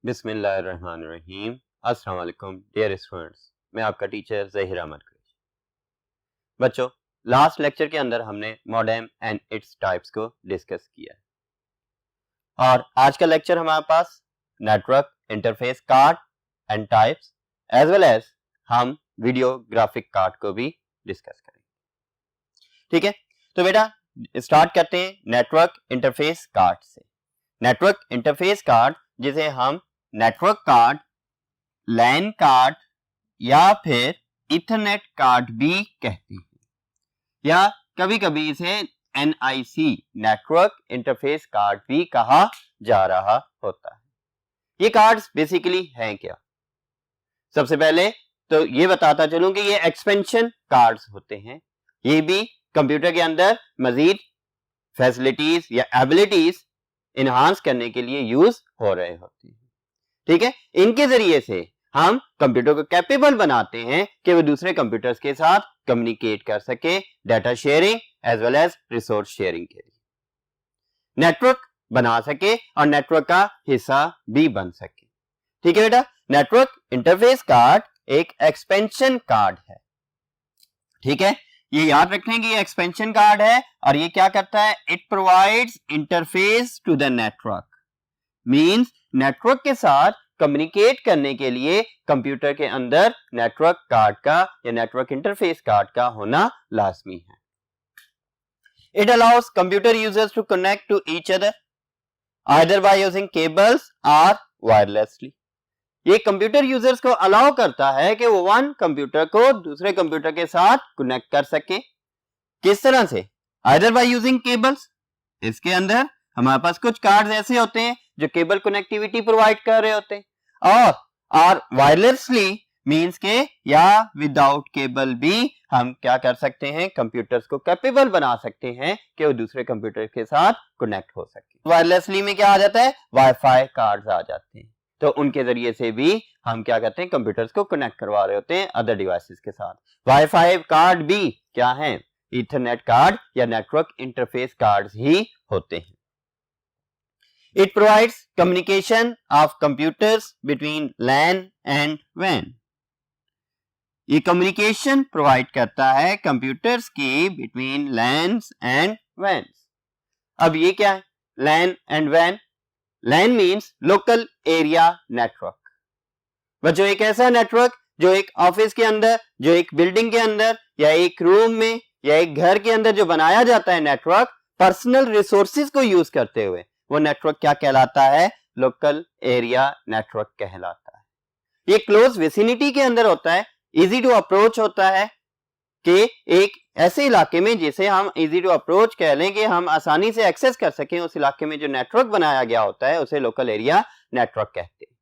बिस्मिल्लाहिर्रहमानिर्रहीम। अस्सलाम वालेकुम डियर स्टूडेंट्स, मैं आपका टीचर ज़हीर अहमद कुरैशी। बच्चों, लास्ट लेक्चर के अंदर हमने मॉडेम एंड इट्स टाइप्स को डिस्कस किया और आज का लेक्चर हमारे पास network interface card and types as well as हम वीडियो ग्राफिक कार्ड को भी डिस्कस करेंगे। ठीक है, तो बेटा स्टार्ट करते हैं नेटवर्क इंटरफेस कार्ड से। नेटवर्क इंटरफेस कार्ड जिसे हम नेटवर्क कार्ड, लैन कार्ड या फिर इथरनेट कार्ड भी कहते हैं, या कभी कभी इसे NIC नेटवर्क इंटरफेस कार्ड भी कहा जा रहा होता है। ये कार्ड्स बेसिकली हैं क्या? सबसे पहले तो ये बताता चलूं कि ये एक्सपेंशन कार्ड्स होते हैं। ये भी कंप्यूटर के अंदर मजीद फैसिलिटीज या एबिलिटीज इनहांस करने के लिए यूज हो रहे होते हैं। ठीक है, इनके जरिए से हम कंप्यूटर को कैपेबल बनाते हैं कि वो दूसरे कंप्यूटर्स के साथ कम्युनिकेट कर सके, data sharing as well as resource sharing के लिए नेटवर्क बना सके और नेटवर्क का हिस्सा भी बन सके। ठीक है बेटा, नेटवर्क इंटरफेस कार्ड एक एक्सपेंशन कार्ड है। ठीक है, ये याद रखने की ये एक्सपेंशन कार्ड है और ये क्या करता है? It provides interface to the network, means network के साथ कम्युनिकेट करने के लिए कंप्यूटर के अंदर नेटवर्क कार्ड का या नेटवर्क इंटरफेस कार्ड का होना लाजमी है। It allows computer users to connect to each other either by using cables और वायरलेसली। ये कंप्यूटर यूजर्स को अलाउ करता है कि वो वन कंप्यूटर को दूसरे कंप्यूटर के साथ कनेक्ट कर सके। किस तरह से? आइदर बाय यूजिंग केबल्स, इसके अंदर हमारे पास कुछ कार्ड्स ऐसे होते हैं जो केबल कनेक्टिविटी प्रोवाइड कर रहे होते हैं, और वायरलेसली मींस के या विदाउट केबल भी हम क्या कर सकते हैं? कंप्यूटर्स को कैपेबल बना सकते हैं कि वो दूसरे कंप्यूटर के साथ कनेक्ट हो सके। वायरलेसली में क्या आ जाता है? वाईफाई कार्ड्स आ जाते हैं, तो उनके जरिए से भी हम क्या करते हैं? कंप्यूटर्स को कनेक्ट करवा रहे होते हैं अदर डिवाइसेस के साथ। वाईफाई कार्ड भी क्या है? ईथरनेट कार्ड या नेटवर्क इंटरफेस कार्ड्स ही होते हैं। It provides communication of computers between LAN and WAN. ये कम्युनिकेशन प्रोवाइड करता है कंप्यूटर्स की बिटवीन LANs and WANs। अब ये क्या है? LAN and WAN। LAN means local area network. बच्चों, एक ऐसा नेटवर्क जो एक ऑफिस के अंदर, जो एक बिल्डिंग के अंदर या एक रूम में या एक घर के अंदर जो बनाया जाता है नेटवर्क, पर्सनल रिसोर्सेज को यूज करते हुए, वो नेटवर्क क्या कहलाता है? लोकल एरिया नेटवर्क कहलाता है। ये क्लोज विसिनिटी के अंदर होता है, इजी टू अप्रोच होता है कि एक ऐसे इलाके में जिसे हम इजी टू अप्रोच कह लें कि हम आसानी से एक्सेस कर सकें, उस इलाके में जो नेटवर्क बनाया गया होता है उसे लोकल एरिया नेटवर्क कहते हैं।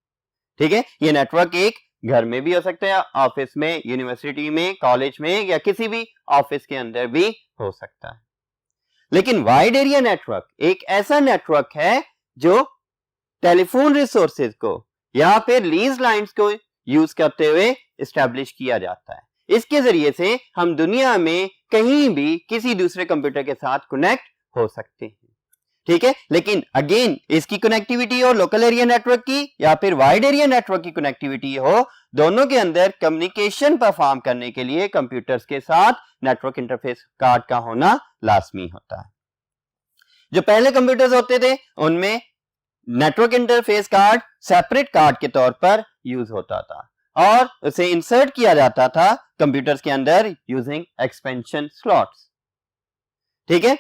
ठीक है, ये नेटवर्क एक घर में भी हो सकता है, ऑफिस में, यूनिवर्सिटी में, कॉलेज में या किसी भी ऑफिस के अंदर भी हो सकता है। लेकिन वाइड एरिया नेटवर्क एक ऐसा नेटवर्क है जो टेलीफोन रिसोर्सेज को या फिर लीज लाइंस को यूज करते हुए एस्टैब्लिश किया जाता है। इसके जरिए से हम दुनिया में कहीं भी किसी दूसरे कंप्यूटर के साथ कनेक्ट हो सकते हैं। ठीक है, लेकिन अगेन इसकी कनेक्टिविटी हो लोकल एरिया नेटवर्क की या फिर वाइड एरिया नेटवर्क की कनेक्टिविटी हो, दोनों के अंदर कम्युनिकेशन परफॉर्म करने के लिए कंप्यूटर्स के साथ नेटवर्क इंटरफेस कार्ड का होना लाजमी होता है। जो पहले कंप्यूटर्स होते थे उनमें network interface card separate card के तौर पर यूज होता था और उसे इंसर्ट किया जाता था कंप्यूटर्स के अंदर यूजिंग एक्सपेंशन स्लॉट्स। ठीक है,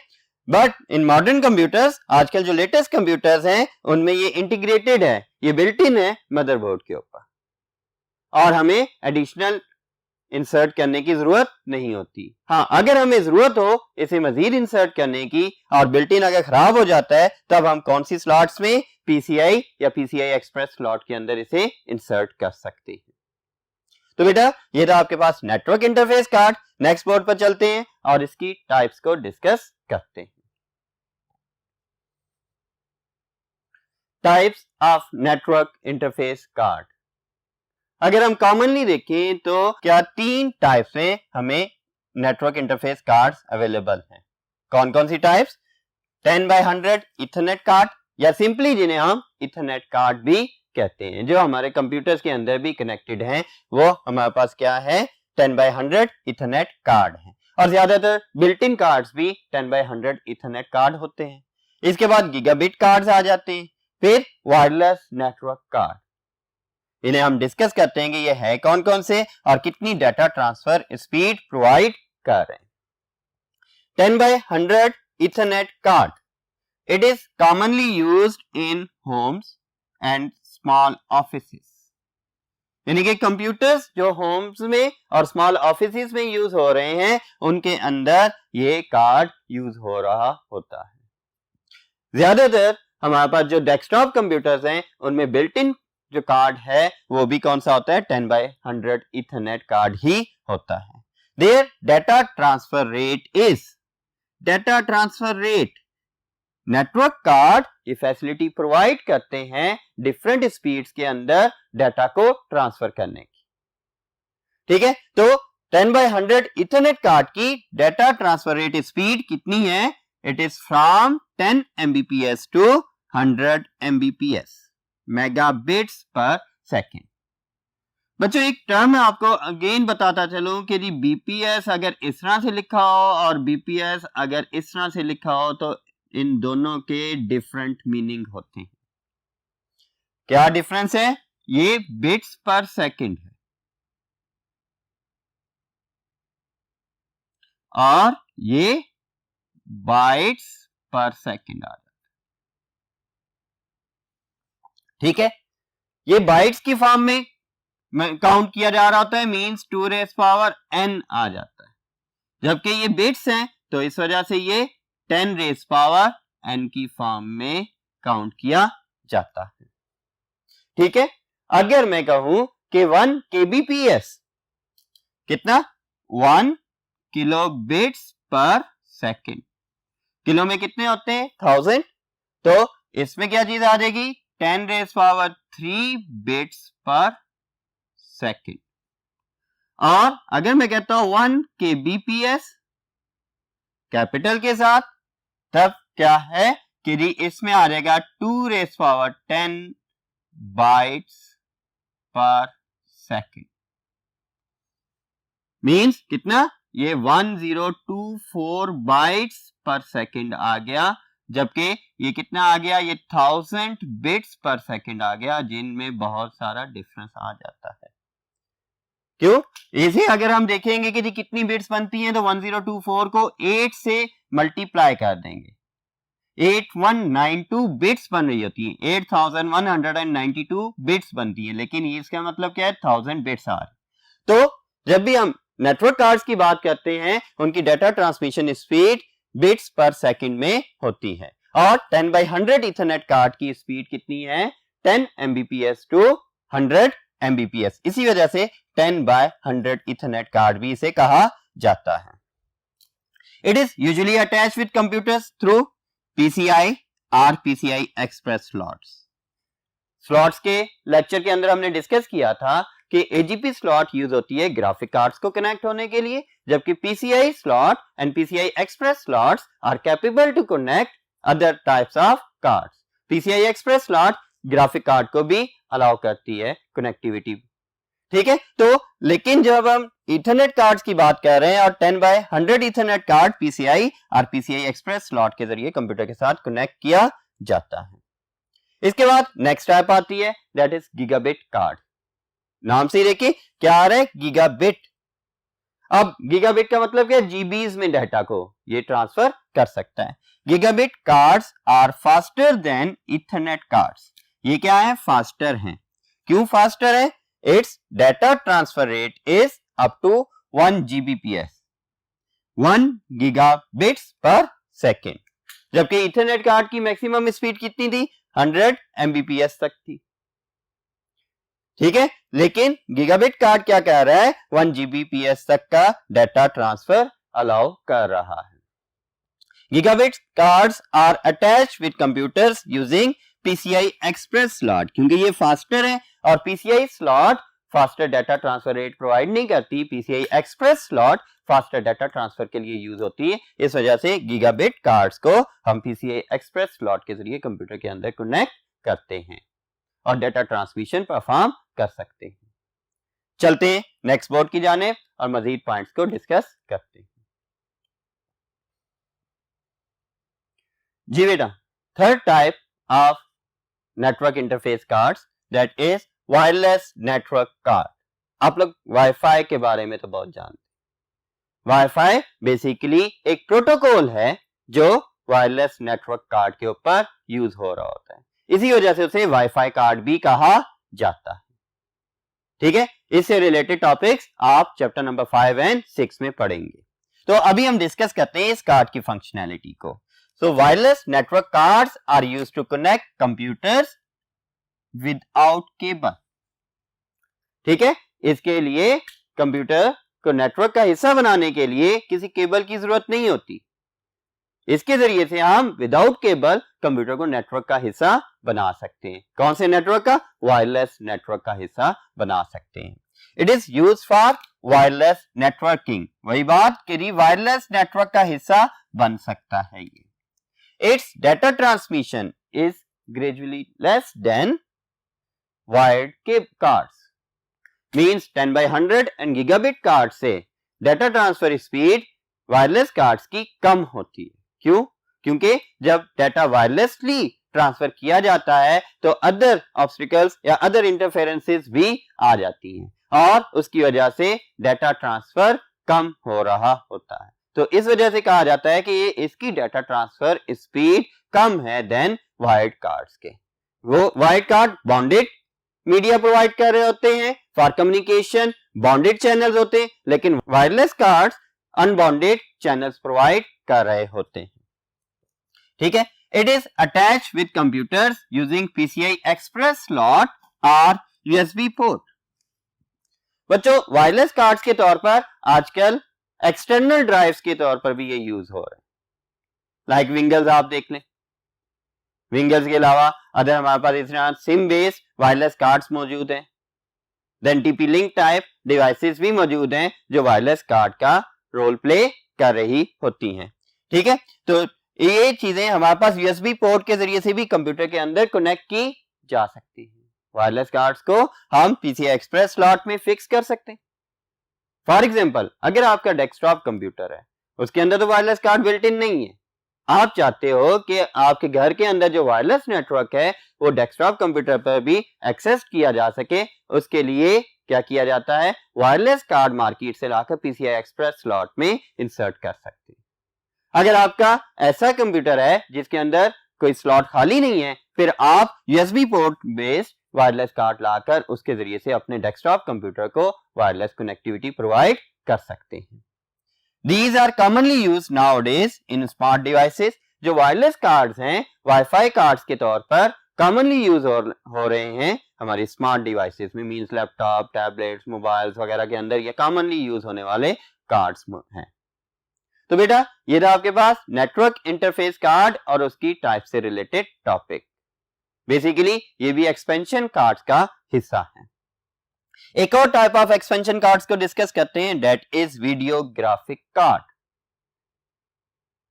बट इन मॉडर्न कंप्यूटर्स, आजकल जो लेटेस्ट कंप्यूटर्स हैं उनमें ये इंटीग्रेटेड है, ये बिल्ट इन है मदरबोर्ड के ऊपर और हमें एडिशनल इंसर्ट करने की जरूरत नहीं होती। हाँ, अगर हमें जरूरत हो इसे मजीद इंसर्ट करने की और बिल्ट इन अगर खराब हो जाता है तब हम कौन सी स्लॉट्स में? PCI या PCI एक्सप्रेस स्लॉट के अंदर इसे इंसर्ट कर सकते हैं। तो बेटा, ये था आपके पास network interface card. Next board पर चलते हैं और इसकी टाइप्स को डिस्कस करते हैं। Types of network interface card. अगर हम कॉमनली देखें तो क्या 3 टाइप्स में हमें नेटवर्क इंटरफेस कार्ड्स अवेलेबल हैं। कौन कौन सी टाइप्स? 10x100 इथरनेट कार्ड या सिंपली जिन्हें हम इथरनेट कार्ड भी कहते हैं। जो हमारे कंप्यूटर्स के अंदर भी कनेक्टेड हैं वो हमारे पास क्या है, 10x100 इथरनेट कार्ड है। और ज्यादातर बिल्ट इन कार्ड्स भी 10x100 इथरनेट कार्ड होते हैं। इसके बाद गीगाबिट कार्ड्स आ जाते हैं, फिर वायरलेस नेटवर्क कार्ड। इन्हें हम डिस्कस करते हैं कि ये है कौन कौन से और कितनी डाटा ट्रांसफर स्पीड प्रोवाइड कर रहे हैं। 10x100 Ethernet card. It is commonly used in homes and small offices. यानी कि कंप्यूटर्स जो होम्स में और स्मॉल ऑफिसेस में यूज हो रहे हैं उनके अंदर ये कार्ड यूज हो रहा होता है। ज्यादातर हमारे पास जो डेस्कटॉप कंप्यूटर्स हैं उनमें बिल्ट इन जो कार्ड है वो भी कौन सा होता है, 10x100 Ethernet कार्ड ही होता है। Their data transfer rate is data transfer rate. Network card ये फैसिलिटी प्रोवाइड करते हैं डिफरेंट स्पीड्स के अंदर डाटा को ट्रांसफर करने की। ठीक है, तो 10x100 इथरनेट कार्ड की डाटा ट्रांसफर रेट स्पीड कितनी है, it is from 10 Mbps to 100 Mbps, megabits per second. बच्चों एक टर्म मैं आपको अगेन बताता चलूं कि जी बीपीएस अगर इस तरह से लिखा हो और बीपीएस अगर इस तरह से लिखा हो तो इन दोनों के डिफरेंट मीनिंग होते हैं। क्या डिफरेंस है, ये बिट्स पर सेकंड है और ये बाइट्स पर सेकंड आ जाता है। ठीक है, ये बाइट्स की फॉर्म में काउंट किया जा रहा होता है, मींस 2 रेज़ पावर n आ जाता है, जबकि ये बिट्स हैं तो इस वजह से ये 10 रेज़ पावर n की फॉर्म में काउंट किया जाता है। ठीक है, अगर मैं कहूं कि 1 kbps कितना, 1 किलो बिट्स पर सेकेंड, किलो में कितने होते हैं 1000, तो इसमें क्या चीज आ जाएगी 10 रेज़ पावर 3 बिट्स पर सेकेंड। और अगर मैं कहता हूं 1 kbps कैपिटल के साथ, तब क्या है कि जी इसमें आ जाएगा 2 रेज़ पावर 10 बाइट्स पर सेकेंड, मींस कितना, ये 1024 बाइट्स पर सेकेंड आ गया, जबकि ये कितना आ गया, ये 1000 बिट्स पर सेकेंड आ गया, जिनमें बहुत सारा डिफरेंस आ जाता है। क्यों, इसे अगर हम देखेंगे कि जी कितनी बिट्स बनती हैं तो 1024 को 8 से मल्टीप्लाई कर देंगे, 8192 बिट्स बन रही होती है, 8192 बिट्स बनती है, लेकिन इसका मतलब क्या है 1000 बिट्स आ रही। तो जब भी हम नेटवर्क कार्ड्स की बात करते हैं उनकी डाटा ट्रांसमिशन स्पीड बिट्स पर सेकंड में होती है, और 10x100 इथरनेट कार्ड की स्पीड कितनी है, 10 Mbps टू 100 Mbps। इसी वजह से 10x100 इथरनेट कार्ड भी इसे कहा जाता है। It is usually attached with computers through PCI और PCI एक्सप्रेस स्लॉट्स के लेक्चर के अंदर हमने डिस्कस किया था कि AGP स्लॉट यूज होती है ग्राफिक कार्ड्स को कनेक्ट होने के लिए, जबकि PCI slot and PCI express slots are capable to connect other types of cards. PCI express slot graphic card को भी अलाउ करती है कनेक्टिविटी। ठीक है, तो लेकिन जब हम इथरनेट कार्ड्स की बात कर रहे हैं और 10x100 इथरनेट कार्ड PCI और PCI एक्सप्रेस स्लॉट के जरिए कंप्यूटर के साथ कनेक्ट किया जाता है। इसके बाद नेक्स्ट टाइप आती है, दैट इज गीगाबिट कार्ड। नाम से ही देखिए क्या आ रहा है, गीगाबिट। अब गीगाबिट का मतलब क्या है, जीबीज में डाटा को ये ट्रांसफर कर सकता है। Gigabit cards are faster than ethernet cards. ये क्या है, फास्टर हैं। क्यों फास्टर है, its data transfer rate is up to 1 Gbps, 1 gigabits per second, जबकि इथरनेट कार्ड की मैक्सिमम स्पीड कितनी थी, 100 Mbps तक थी। ठीक है, लेकिन गीगाबिट कार्ड क्या कह रहा है, 1 Gbps तक का डाटा ट्रांसफर अलाउ कर रहा है। Gigabit cards are attached with computers using PCI express slot, क्योंकि ये फास्टर है और PCI slot faster data transfer rate provide नहीं करती, PCI express slot faster data transfer के लिए यूज होती है। इस वजह से गीगाबिट कार्ड्स को हम PCI एक्सप्रेस स्लॉट के जरिए कंप्यूटर के अंदर कनेक्ट करते हैं। और डेटा ट्रांसमिशन परफॉर्म कर सकते हैं। चलते हैं नेक्स्ट बोर्ड की जानिब और मजीद पॉइंट्स को डिस्कस करते हैं। जी बेटा, third type of network interface cards that is wireless network card. आप लोग वाईफाई के बारे में तो बहुत जानते हैं। वाईफाई बेसिकली एक प्रोटोकॉल है जो वायरलेस नेटवर्क कार्ड के ऊपर यूज हो रहा होता है, इसी वजह से उसे वाईफाई कार्ड भी कहा जाता है। ठीक है, इससे रिलेटेड टॉपिक्स आप चैप्टर नंबर 5 एंड 6 में पढ़ेंगे। तो अभी हम डिस्कस करते हैं इस कार्ड की फंक्शनैलिटी को। So wireless network cards are used to connect computers without cable. ठीक है, इसके लिए कंप्यूटर को नेटवर्क का हिस्सा बनाने के लिए किसी केबल की जरूरत नहीं होती। इसके जरिए से हम विदाउट केबल कंप्यूटर को नेटवर्क का हिस्सा बना सकते हैं। कौन से नेटवर्क का? वायरलेस नेटवर्क का हिस्सा बना सकते हैं। It is use for wireless networking. वही बात कि वायरलेस नेटवर्क का हिस्सा बन सकता है ये। Its data transmission is gradually less than wired cards. Means 10/100 and gigabit card से data transfer speed wireless cards की कम होती है। क्यों? क्योंकि जब डेटा वायरलेसली ट्रांसफर किया जाता है तो अदर ऑब्स्टिकल्स या अदर इंटरफेरेंसेस भी आ जाती हैं और उसकी वजह से डेटा ट्रांसफर कम हो रहा होता है। तो इस वजह से कहा जाता है कि ये इसकी डेटा ट्रांसफर स्पीड कम है देन वायर्ड कार्ड्स के। वो wired card bonded media provide कर रहे होते हैं फॉर कम्युनिकेशन, बॉन्डेड चैनल्स होते हैं, लेकिन wireless cards unbonded channels provide कर रहे होते हैं। ठीक है, it is attach with computers using PCI express slot और यूएसबी पोर्ट। बच्चों, वायरलेस कार्ड्स के तौर पर आजकल एक्सटर्नल ड्राइव्स के तौर पर भी ये यूज हो रहे हैं। लाइक विंगल्स आप देख लें। विंगल्स के अलावा अदर हमारे पास इस तरह सिम बेस्ड वायरलेस कार्ड्स मौजूद हैं। Then TP link type devices भी मौजूद हैं जो वायरलेस कार्ड का रोल प्ले कर रही होती हैं। ठीक है, तो ये चीजें हमारे पास यूएसबी पोर्ट के जरिए से भी कंप्यूटर के अंदर कनेक्ट की जा सकती हैं। वायरलेस कार्ड्स को हम पीसीआई एक्सप्रेस स्लॉट में फिक्स कर सकते हैं। फॉर एग्जांपल, अगर आपका डेस्कटॉप कंप्यूटर है, उसके अंदर तो वायरलेस कार्ड बिल्ट इन नहीं है, आप चाहते हो कि आपके घर के अंदर जो वायरलेस नेटवर्क है वो डेस्कटॉप कंप्यूटर पर भी एक्सेस किया जा सके, उसके लिए क्या किया जाता है? वायरलेस कार्ड मार्केट से लाकर पीसीआई एक्सप्रेस स्लॉट में इंसर्ट कर सकते हैं। अगर आपका ऐसा कंप्यूटर है जिसके अंदर कोई स्लॉट खाली नहीं है, फिर आप USB port based wireless card लाकर उसके जरिए से अपने डेस्कटॉप कंप्यूटर को वायरलेस कनेक्टिविटी प्रोवाइड कर सकते हैं। These are commonly used nowadays in smart devices। जो वायरलेस कार्ड्स हैं वाईफाई कार्ड्स के तौर पर कॉमनली यूज हो रहे हैं हमारी स्मार्ट डिवाइसेस में, मींस लैपटॉप, टैबलेट्स, मोबाइल्स वगैरह के अंदर ये कॉमनली यूज होने वाले कार्ड्स हैं। तो बेटा, ये था आपके पास नेटवर्क इंटरफेस कार्ड और उसकी टाइप से रिलेटेड टॉपिक। बेसिकली ये भी एक्सपेंशन कार्ड्स का हिस्सा है। एक और टाइप ऑफ एक्सपेंशन कार्ड्स को डिस्कस करते हैं, that is video graphic card.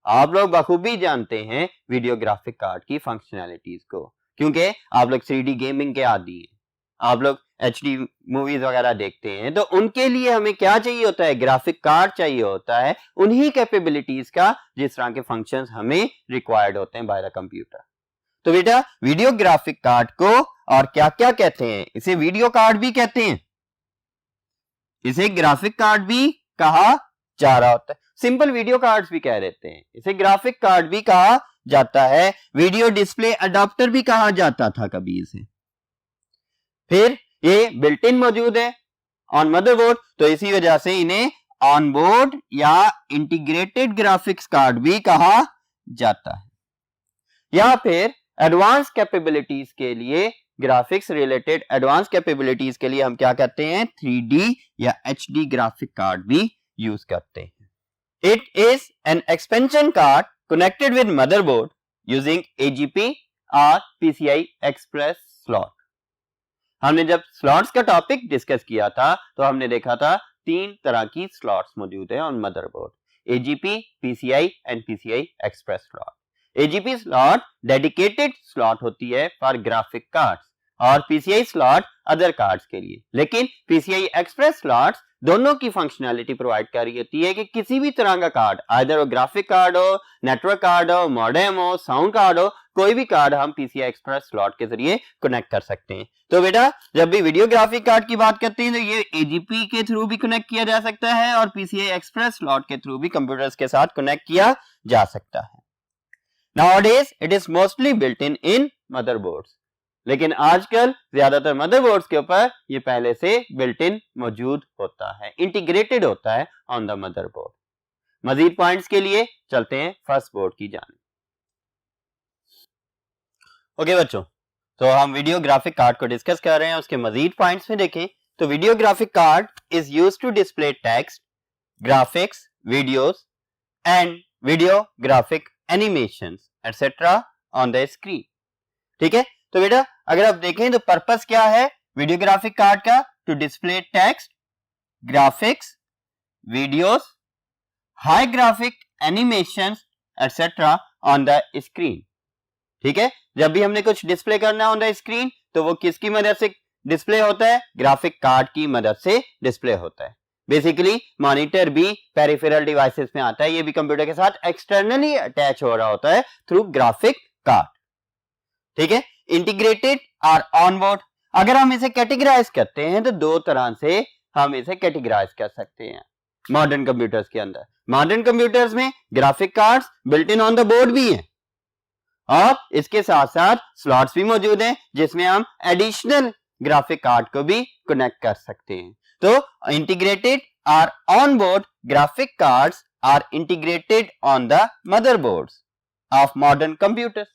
आप लोग बखूबी जानते हैं वीडियो ग्राफिक कार्ड की फंक्शनैलिटीज को, क्योंकि आप लोग 3D गेमिंग के आदी हैं, आप लोग HD मूवीज वगैरह देखते हैं, तो उनके लिए हमें क्या चाहिए होता है? ग्राफिक कार्ड चाहिए होता है, उन्हीं कैपेबिलिटीज का जिस तरह के फंक्शंस हमें रिक्वायर्ड होते हैं बाय द कंप्यूटर। तो बेटा, वीडियो ग्राफिक कार्ड को और क्या क्या कहते हैं? इसे वीडियो कार्ड भी कहते हैं, इसे ग्राफिक कार्ड भी कहा जा रहा होता है, सिंपल वीडियो कार्ड्स भी कह देते हैं, इसे ग्राफिक कार्ड भी कहा जाता है, वीडियो डिस्प्ले अडॉप्टर भी कहा जाता था कभी इसे। फिर ये बिल्ट इन मौजूद है ऑन मदरबोर्ड, तो इसी वजह से इन्हें ऑन बोर्ड या इंटीग्रेटेड ग्राफिक्स कार्ड भी कहा जाता है। या फिर एडवांस कैपेबिलिटीज के लिए, ग्राफिक्स रिलेटेड एडवांस कैपेबिलिटीज के लिए हम क्या कहते हैं? 3D या HD ग्राफिक कार्ड भी यूज करते हैं। It is an expansion card connected with motherboard using AGP और PCI एक्सप्रेस स्लॉट। हमने जब स्लॉट्स का टॉपिक डिस्कस किया था तो हमने देखा था 3 तरह की स्लॉट्स मौजूद है on motherboard, AGP, PCI and PCI express slot. AGP slot dedicated slot होती है फॉर ग्राफिक कार्ड्स और PCI स्लॉट अदर कार्ड्स के लिए। लेकिन PCI एक्सप्रेस स्लॉट्स दोनों की फंक्शनैलिटी प्रोवाइड कर रही होती है कि किसी भी तरह का कार्ड, आइदर वो ग्राफिक कार्ड हो, नेटवर्क कार्ड हो, मॉडेम हो, साउंड कार्ड हो, कोई भी कार्ड हम PCI एक्सप्रेस स्लॉट के जरिए कनेक्ट कर सकते हैं। तो बेटा जब भी वीडियो ग्राफिक कार्ड की बात करते हैं तो ये AGP के थ्रू भी कनेक्ट किया जा सकता है और PCI एक्सप्रेस स्लॉट के थ्रू भी कंप्यूटर्स के साथ कनेक्ट किया जा सकता है। Nowadays it is mostly built in motherboards, लेकिन आजकल ज्यादातर मदरबोर्ड्स के ऊपर ये पहले से बिल्ट इन मौजूद होता है, इंटीग्रेटेड होता है ऑन द मदरबोर्ड। मजीद पॉइंट्स के लिए चलते हैं फर्स्ट बोर्ड की जानिब। ओके बच्चों, तो हम वीडियो ग्राफिक कार्ड को डिस्कस कर रहे हैं। उसके मजीद पॉइंट्स में देखें तो video graphic card is used to display text, graphics, videos and video graphic animations etcetera on the screen. ठीक है, तो बेटा अगर आप देखें तो पर्पस क्या है वीडियो ग्राफिक कार्ड का? To display text, graphics, videos, high graphic animations etcetera on the screen. ठीक है, जब भी हमने कुछ डिस्प्ले करना है ऑन द स्क्रीन तो वो किसकी मदद से डिस्प्ले होता है? ग्राफिक कार्ड की मदद से डिस्प्ले होता है। बेसिकली मॉनिटर भी पेरिफेरल डिवाइसेस में आता है, ये भी कंप्यूटर के साथ एक्सटर्नली अटैच हो रहा होता है थ्रू ग्राफिक कार्ड। ठीक है, इंटीग्रेटेड और ऑनबोर्ड। अगर हम इसे कैटेगराइज करते हैं तो दो तरह से हम इसे कैटेगराइज कर सकते हैं मॉडर्न कंप्यूटर्स के अंदर। मॉडर्न कंप्यूटर्स में graphic cards built in on the board भी हैं और इसके साथ साथ स्लॉट्स भी मौजूद हैं जिसमें हम एडिशनल ग्राफिक कार्ड को भी कनेक्ट कर सकते हैं। तो इंटीग्रेटेड और onboard graphic cards are integrated on the motherboards of modern computers.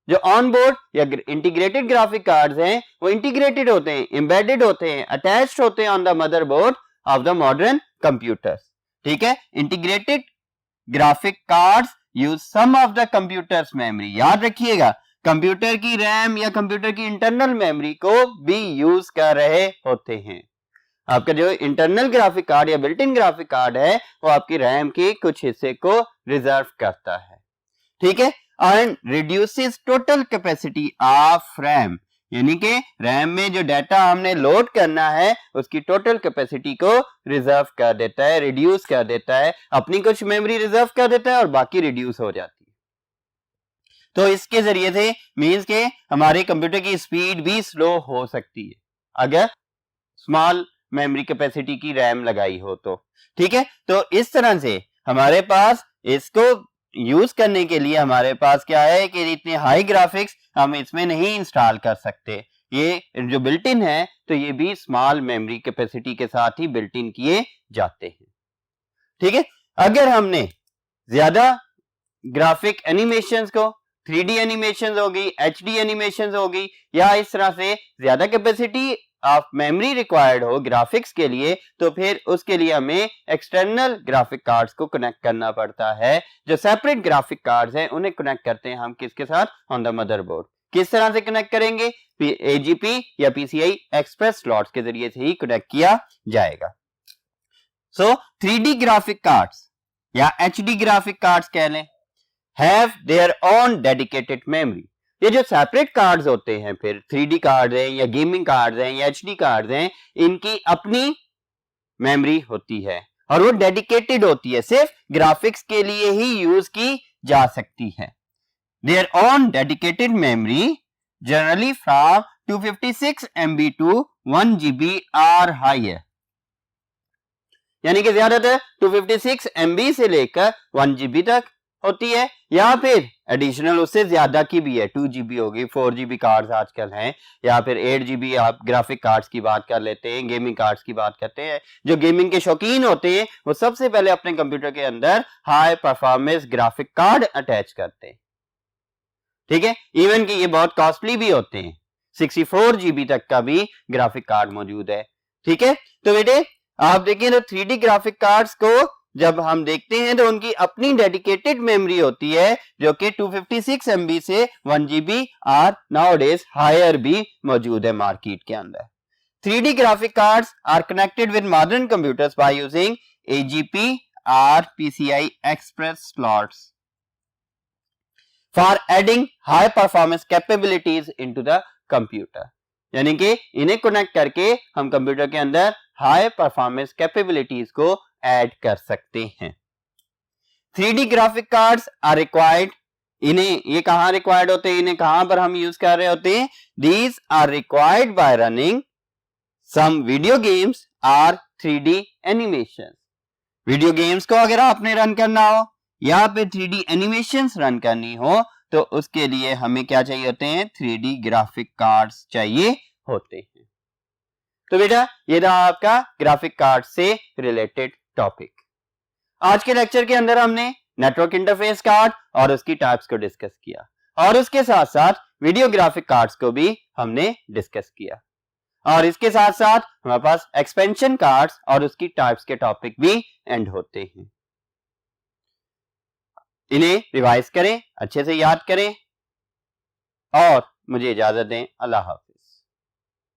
जो ऑन बोर्ड या इंटीग्रेटेड ग्राफिक कार्ड्स हैं वो इंटीग्रेटेड होते हैं, एम्बेडेड होते हैं, अटैच्ड होते हैं on the motherboard of the modern computers. ठीक है, integrated graphic cards use some of the computer's memory. याद रखिएगा, कंप्यूटर की रैम या कंप्यूटर की इंटरनल मेमोरी को भी यूज कर रहे होते हैं। आपका जो इंटरनल ग्राफिक कार्ड या बिल्ट इन ग्राफिक कार्ड है वो आपकी रैम के कुछ हिस्से को रिजर्व करता है। ठीक है, and reduces total capacity of RAM, यानी कि रैम में जो डाटा हमने लोड करना है उसकी टोटल कैपेसिटी को रिजर्व कर देता है, रिड्यूस कर देता है। अपनी कुछ मेमोरी रिजर्व कर देता है और बाकी रिड्यूस हो जाती है। तो इसके जरिए से मींस के हमारे कंप्यूटर की स्पीड भी स्लो हो सकती है अगर स्मॉल मेमोरी कैपेसिटी की रैम लगाई हो तो। ठीक है, तो इस तरह से हमारे पास इसको यूज करने के लिए हमारे पास क्या है कि इतने हाई ग्राफिक्स हम इसमें नहीं इंस्टॉल कर सकते। ये जो बिल्ट इन है तो ये भी स्मॉल मेमोरी कैपेसिटी के साथ ही बिल्ट इन किए जाते हैं। ठीक है, अगर हमने ज्यादा ग्राफिक एनिमेशंस को 3D एनिमेशंस होगी, HD एनिमेशंस होगी या इस तरह से ज्यादा कैपेसिटी ऑफ मेमोरी रिक्वायर्ड हो ग्राफिक्स के लिए तो फिर उसके लिए हमें एक्सटर्नल ग्राफिक कार्ड्स को कनेक्ट करना पड़ता है। जो सेपरेट ग्राफिक कार्ड्स हैं उन्हें कनेक्ट करते हैं हम किसके साथ? On the motherboard. किस तरह से कनेक्ट करेंगे? AGP या PCI एक्सप्रेस स्लॉट्स के जरिए से ही कनेक्ट किया जाएगा। सो 3D ग्राफिक कार्ड्स या HD ग्राफिक कार्ड्स कह लें have their own dedicated memory. ये जो सेपरेट कार्ड्स होते हैं फिर 3D कार्ड हैं या गेमिंग कार्ड्स हैं या HD कार्ड्स हैं, इनकी अपनी मेमोरी होती है और वो डेडिकेटेड होती है, सिर्फ ग्राफिक्स के लिए ही यूज की जा सकती है। Their own dedicated memory generally from 256 MB to 1 GB और हायर, यानी कि ज्यादातर 256 MB से लेकर 1 GB तक होती है या फिर एडिशनल उससे ज्यादा की भी है, 2 GB होगी, 4 GB कार्ड्स आजकल हैं या फिर 8 GB आप ग्राफिक कार्ड्स की बात कर लेते हैं, गेमिंग कार्ड्स की बात करते हैं। जो गेमिंग के शौकीन होते हैं वो सबसे पहले अपने कंप्यूटर के अंदर high performance graphic card attach करते हैं। ठीक है, इवन कि ये बहुत कॉस्टली भी होते हैं, 64 GB तक का भी ग्राफिक कार्ड मौजूद है। ठीक है, तो बेटे आप देखिए तो 3D ग्राफिक कार्ड्स को जब हम देखते हैं तो उनकी अपनी डेडिकेटेड मेमोरी होती है जो कि 256 MB से 1 GB और नाउडेज हायर भी मौजूद है मार्केट के अंदर। 3D graphic cards are connected with modern computers by using AGP or PCI Express slots for adding high performance capabilities into the computer। यानी कि इन्हें कनेक्ट करके हम कंप्यूटर के अंदर हाई परफॉर्मेंस कैपेबिलिटीज को ऐड कर सकते हैं। 3D graphic cards are required, इन्हें ये कहां रिक्वायर्ड होते हैं, इन्हें कहां पर हम यूज कर रहे होते हैं? These are required by running some video games or 3D animation. Video games को अगर आपने रन करना हो या फिर 3D एनिमेशंस रन करनी हो तो उसके लिए हमें क्या चाहिए होते हैं? 3D ग्राफिक कार्ड्स चाहिए होते हैं। तो बेटा ये था आपका ग्राफिक कार्ड से रिलेटेड टॉपिक। आज के लेक्चर के अंदर हमने नेटवर्क इंटरफेस कार्ड और उसकी टाइप्स को डिस्कस किया और उसके साथ साथ वीडियो ग्राफिक कार्ड्स को भी हमने डिस्कस किया और इसके साथ साथ हमारे पास एक्सपेंशन कार्ड्स और उसकी टाइप्स के टॉपिक भी एंड होते हैं। इन्हें रिवाइज करें, अच्छे से याद करें और मुझे इजाजत दें। अल्लाह हाफ़िज़।